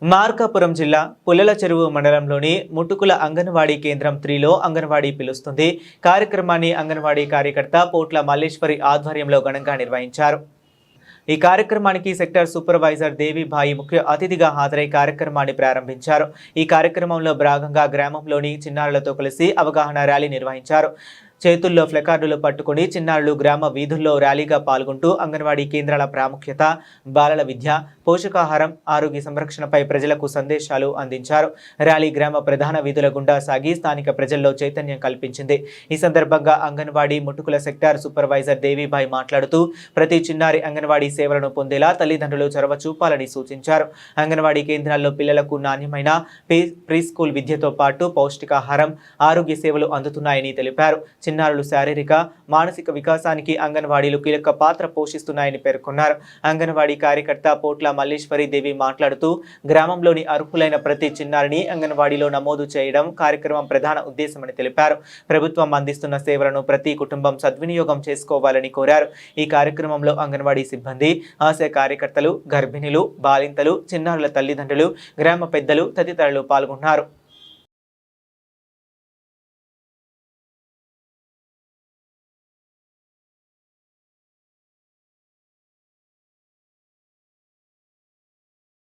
మార్కాపురం జిల్లా పుల్లల చెరువు మండలంలోని ముటుకుల అంగన్వాడీ కేంద్రం 3లో అంగన్వాడీ పిలుస్తుంది కార్యక్రమాన్ని అంగన్వాడీ కార్యకర్త పోట్ల మల్లేశ్వరి ఆధ్వర్యంలో ఘనంగా నిర్వహించారు। ఈ కార్యక్రమానికి సెక్టర్ సూపర్వైజర్ దేవిభాయి ముఖ్య అతిథిగా హాజరై కార్యక్రమాన్ని ప్రారంభించారు। ఈ కార్యక్రమంలో భాగంగా గ్రామంలోని చిన్నారులతో కలిసి అవగాహన ర్యాలీ నిర్వహించారు। చేతుల్లో ఫ్లెకార్డులు పట్టుకుని చిన్నారులు గ్రామ వీధుల్లో ర్యాలీగా పాల్గొంటూ అంగన్వాడీ కేంద్రాల ప్రాముఖ్యత, బాలల విద్య, పోషకాహారం, ఆరోగ్య సంరక్షణపై ప్రజలకు సందేశాలు అందించారు। ర్యాలీ గ్రామ ప్రధాన వీధుల గుండా సాగి స్థానిక ప్రజల్లో చైతన్యం కల్పించింది। ఈ సందర్భంగా అంగన్వాడీ ముటుకుల సెక్టార్ సూపర్వైజర్ దేవిభాయ్ మాట్లాడుతూ ప్రతి చిన్నారి అంగన్వాడీ సేవలను పొందేలా తల్లిదండ్రులు చొరవ చూపాలని సూచించారు। అంగన్వాడీ కేంద్రాల్లో పిల్లలకు నాణ్యమైన ప్రీ స్కూల్ విద్యతో పాటు పౌష్టికాహారం, ఆరోగ్య సేవలు అందుతున్నాయని తెలిపారు। చిన్నారులు శారీరక, మానసిక వికాసానికి అంగన్వాడీలు కీలక పాత్ర పోషిస్తున్నాయని పేర్కొన్నారు। అంగన్వాడీ కార్యకర్త పోట్ల మల్లేశ్వరి దేవి మాట్లాడుతూ గ్రామంలోని అర్హులైన ప్రతి చిన్నారిని అంగన్వాడీలో నమోదు చేయడం కార్యక్రమం ప్రధాన ఉద్దేశమని తెలిపారు। ప్రభుత్వం అందిస్తున్న సేవలను ప్రతి కుటుంబం సద్వినియోగం చేసుకోవాలని కోరారు। ఈ కార్యక్రమంలో అంగన్వాడీ సిబ్బంది, ఆశా కార్యకర్తలు, గర్భిణులు, బాలింతలు, చిన్నారుల తల్లిదండ్రులు, గ్రామ పెద్దలు తదితరులు పాల్గొన్నారు।